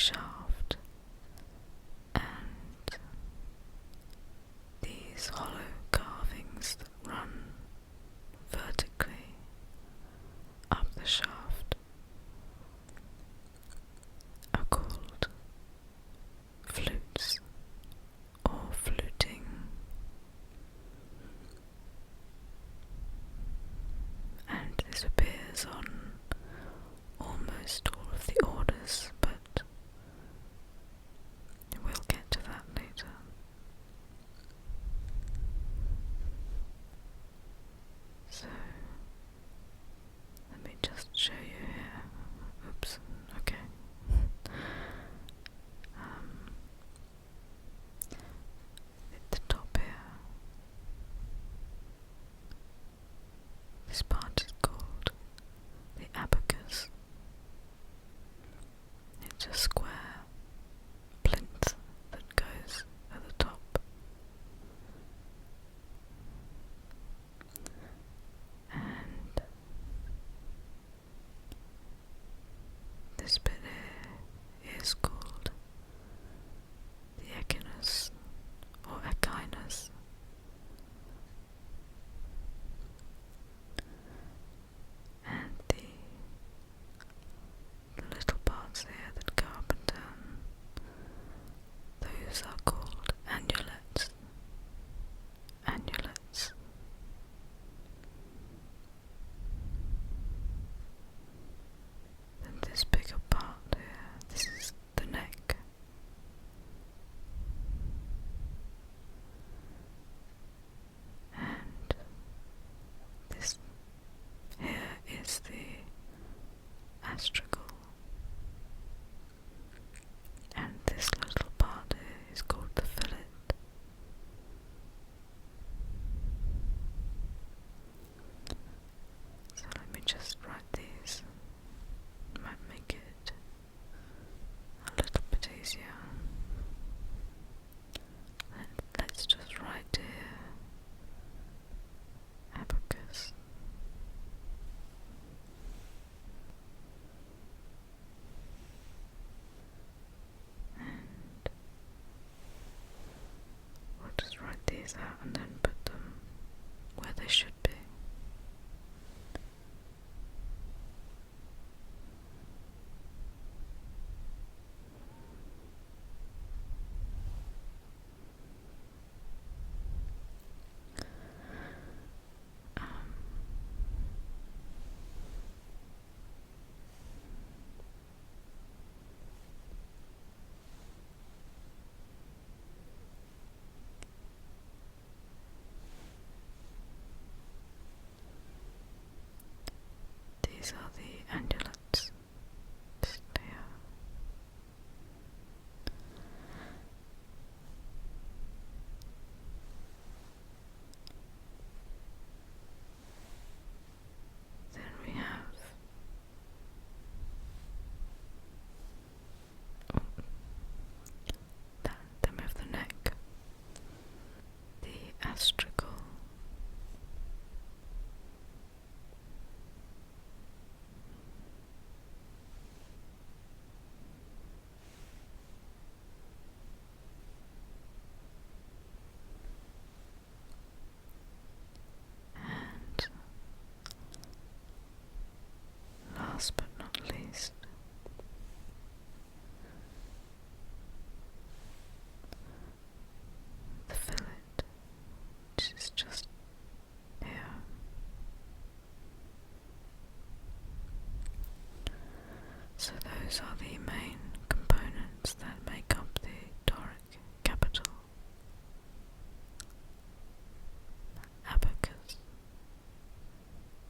shaft, and these hollow carvings that run vertically up the shaft are called flutes or fluting, and this appears on almost all of the orders, but we'll get to that later. So let me just show you here. Oops, okay. At the top here, this part is called the abacus. It's a square plinth that goes at the top, and this bit here is called the echinus or echinus, and the little parts here that go up and down, those are called annulets. Annulets. And this bigger part here, this is the neck. And this here is the astragal. And this little part here is called the fillet. So let me just write these. Might make it a little bit easier. Let's just write here abacus. And we'll just write these out and then put them where they should be. These are the annulets. Just here. Then we have then we have the neck, the astragal. And last but not least, the fillet, which is just here. So those are the main components that make up the Doric capital. Abacus,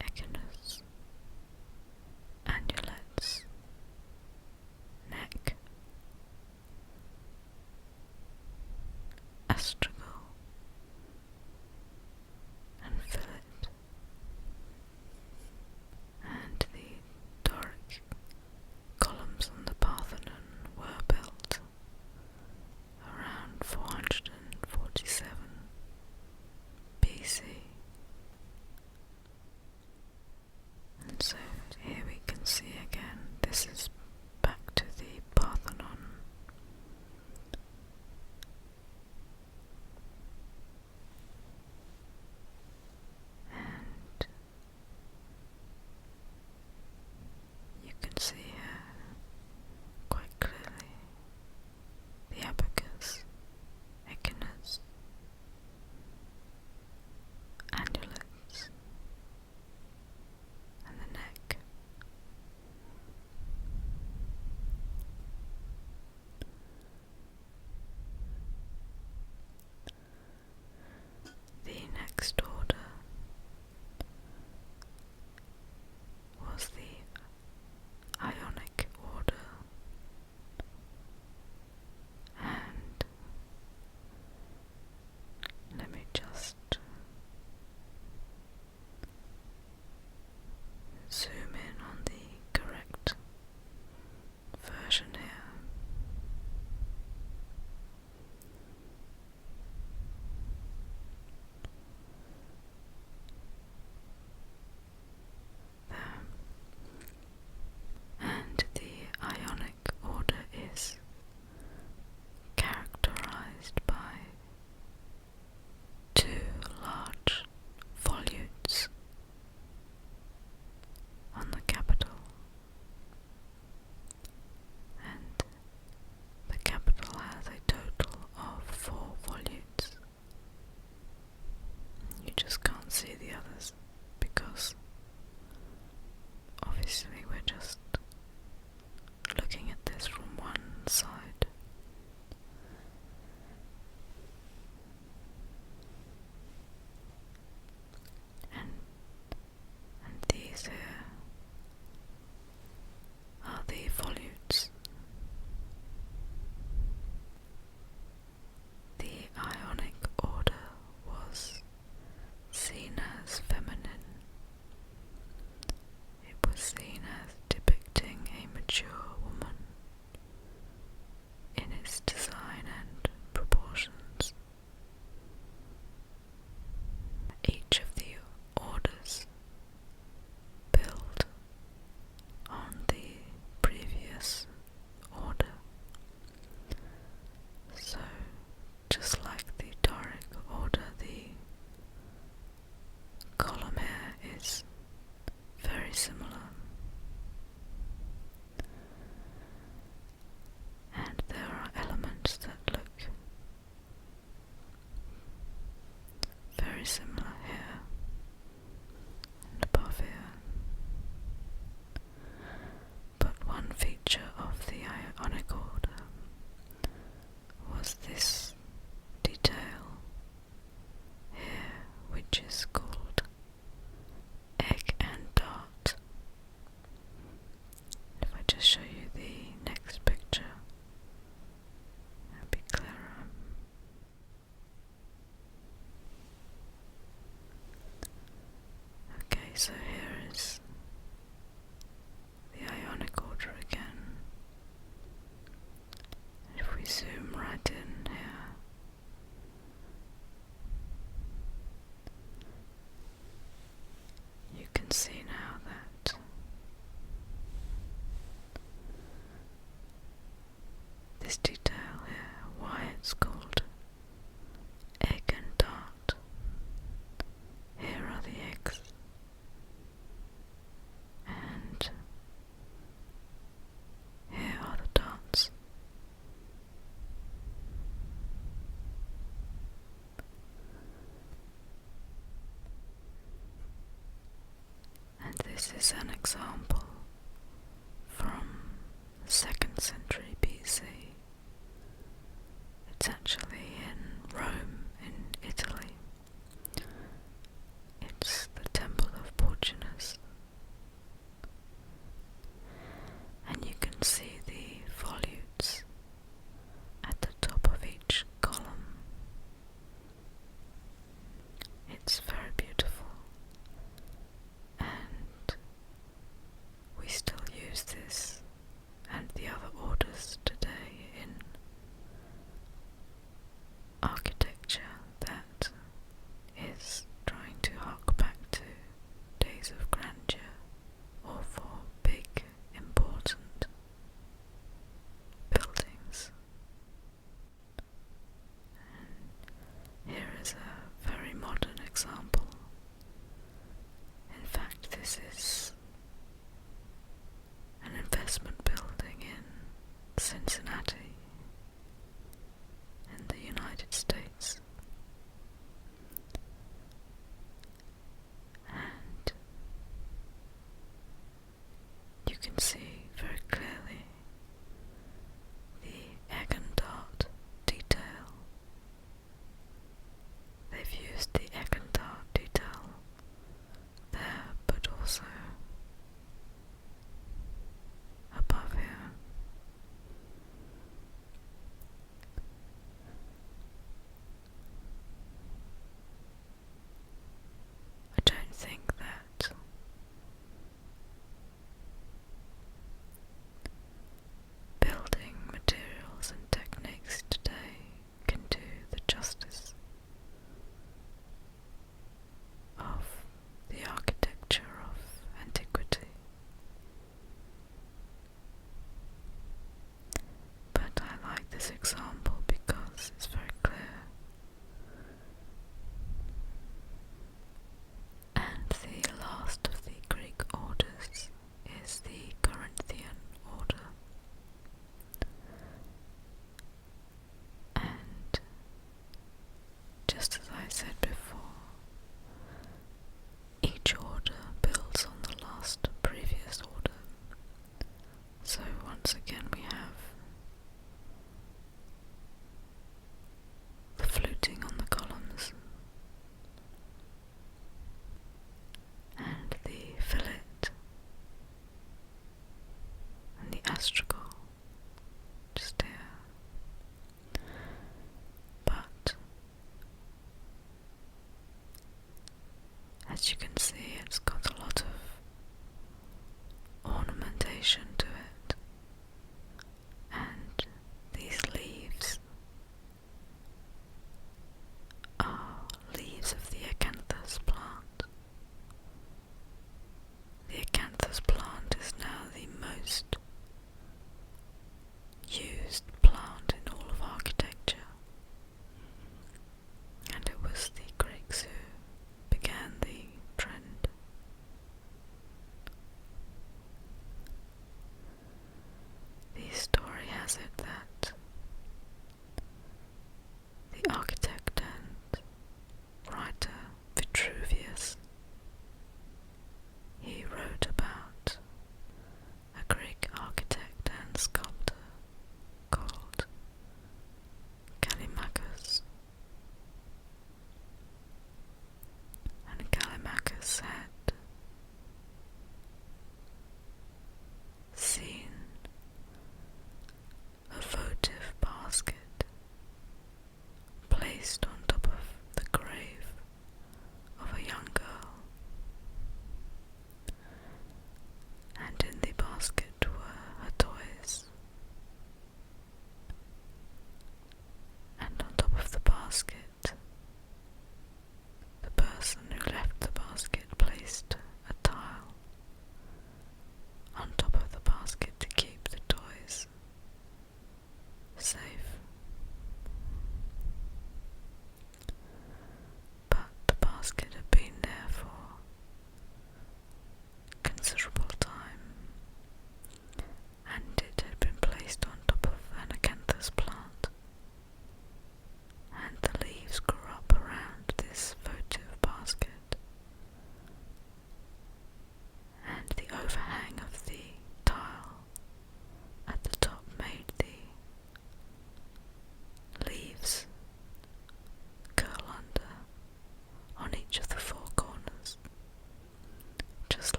echinus, annulets, neck, astragal, and fillet. And the Doric columns on the Parthenon were built around 447 BC. And so here we can see again, this is back to the Parthenon these here are the volutes. The Ionic order was seen as feminine. It was seen as depicting a mature woman in its design and proportions. Each of the orders build on the previous order. So, just like the Doric order, the column here is very similar. And there are elements that look very similar here and above here. But one feature of the Ionic order was this detail here, which is called egg and dart. If I just show you the next picture, it'll be clearer. Okay, so here is the Ionic order again. If we zoom right in here, you can see now that this detail here, why it's called egg and dart. Here are the eggs, and here are the darts. And this is an example from the 2nd century BC. It's actually in Rome, in Italy. It's the Temple of Portunus. And you can see the volutes at the top of each column. It's very beautiful, and we still use this and the other orders today in architecture that is trying to hark back to days of grandeur, or for big, important buildings. And here is a very modern example. In fact, this is an investment building in Cincinnati, in the United States. And you can see very clearly the egg and dart detail. They've used the egg and dart detail there, but also above here. I don't think that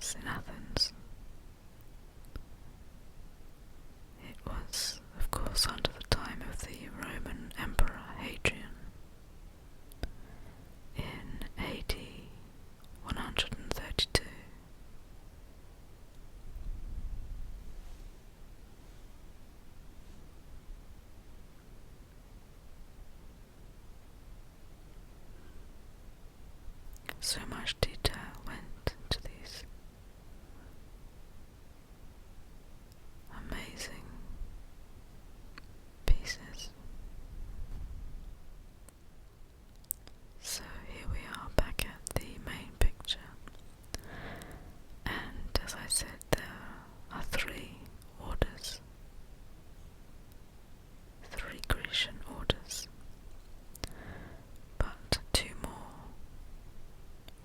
was in Athens. It was, of course, under the time of the Roman Emperor Hadrian in AD 132. So much detail went into these amazing pieces. So here we are back at the main picture, and as I said, there are three orders, three Grecian orders, but two more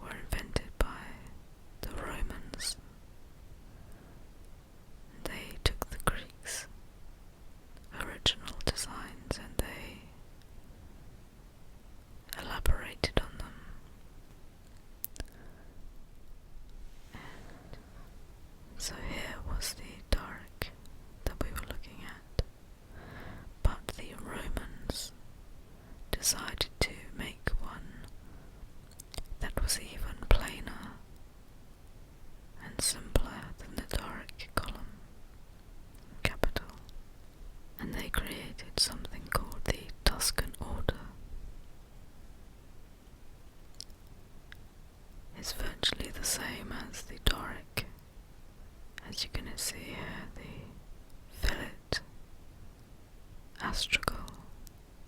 were invented by the Romans. They took the Greeks' original designs and they elaborated on them. And so here was the Doric that we were looking at, but the Romans decided to make one that was even plainer and simpler than the Doric column capital, and they created something called the Tuscan order. It's virtually the same as the Doric. As you can see here, the fillet, astragal,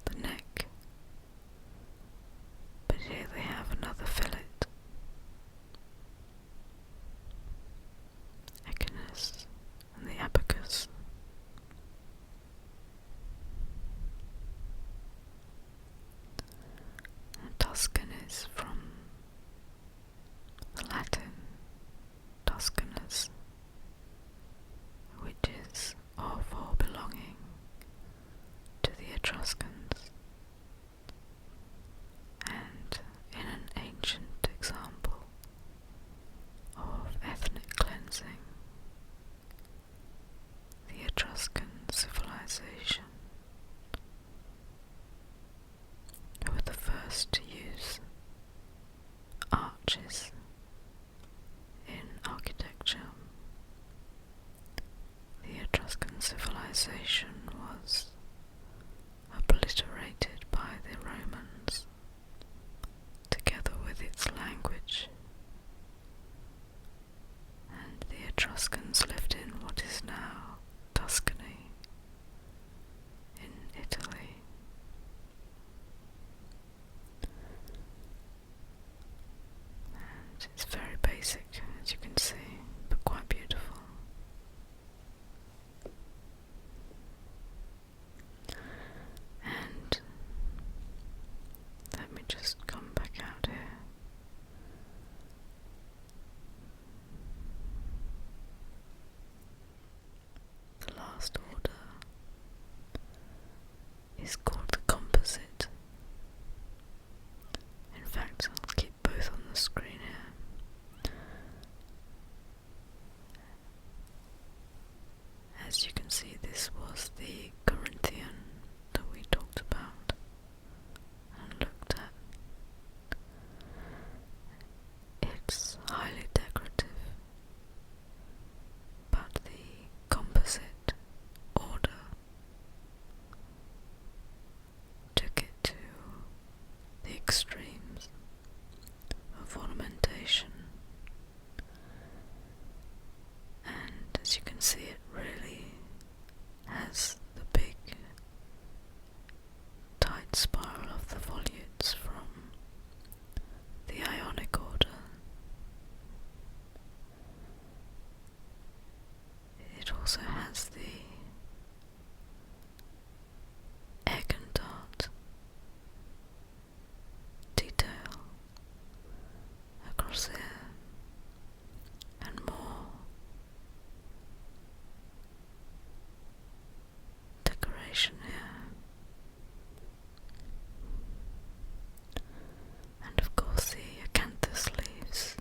the neck, but here they have another fillet, echinus, and the abacus. And Tuscan is from the Latin Tuscanus, which is of or belonging to the Etruscans. And in an ancient example of ethnic cleansing, the Etruscan civilization were the first to use arches in architecture. The Etruscan civilization was obliterated by the Romans, together with its language, and the Etruscans lived in what is now Tuscany in Italy. And it's very basic, as you can see, but quite beautiful. And let me just come back out here. The last order is called the Composite. In fact, I'll keep both on the screen here. As you can see, this was the Corinthian that we talked about and looked at. It's highly decorative, but the Composite order took it to the extremes of ornamentation, and as you can see, it really has the big tight spiral of the volutes from the Ionic order. It also has the egg and dart detail across here, and more decoration here, and of course the acanthus leaves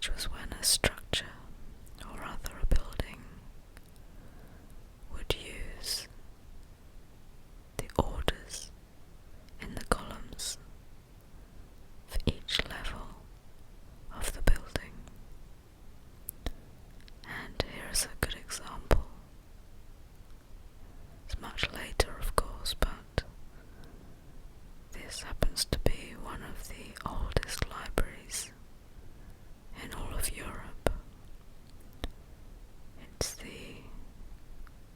which was when a structure, or rather a building, would use the orders in the columns for each level of the building. And here is a good example. It's much later, of course, but this happens to be one of the oldest libraries in all of Europe. It's the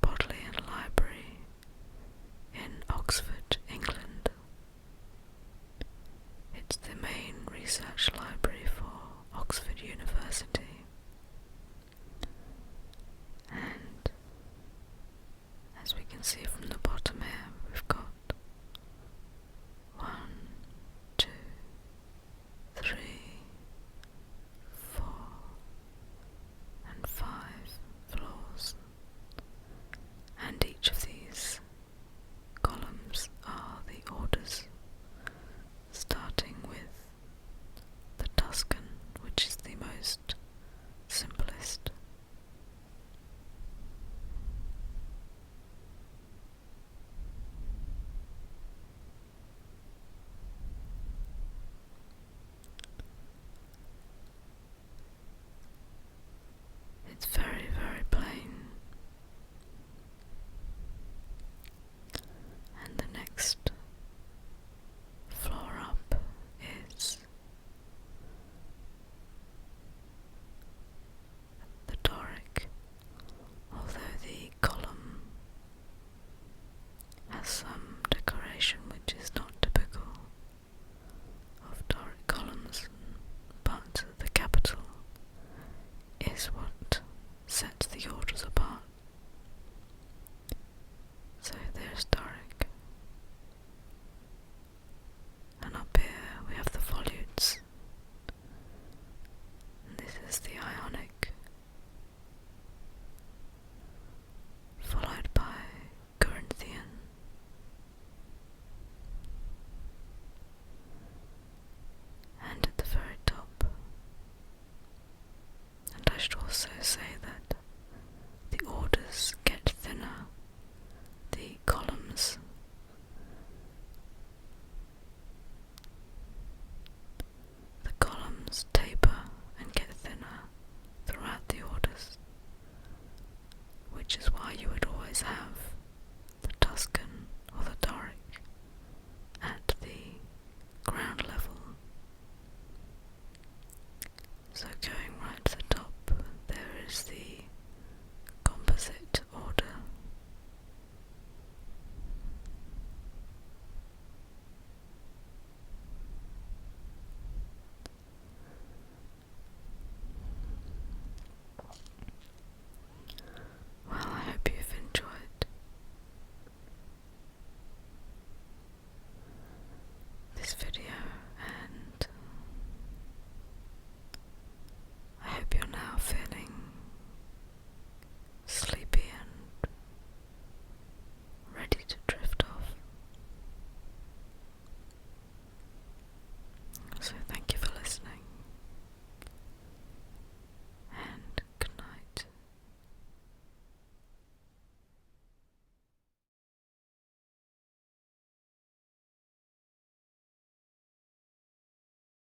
Bodleian Library in Oxford, England. It's the main research library for Oxford University. And as we can see from the bottom here, we've got 1, 2, 3, 4, and 5 floors, and each of these columns are the orders, starting with the Tuscan, which is the most simplest. It's very, very plain. And the next floor up is the Doric, although the column has some decoration which is not typical of Doric columns, but the capital is what sets the orders apart. So there's Doric. And up here we have the volutes. And this is the Ionic, followed by Corinthian, and at the very top. And I should also say that the orders get thinner, the columns taper and get thinner throughout the orders, which is why you would always have the Tuscan or the Doric at the ground level. So going right to the top, there is the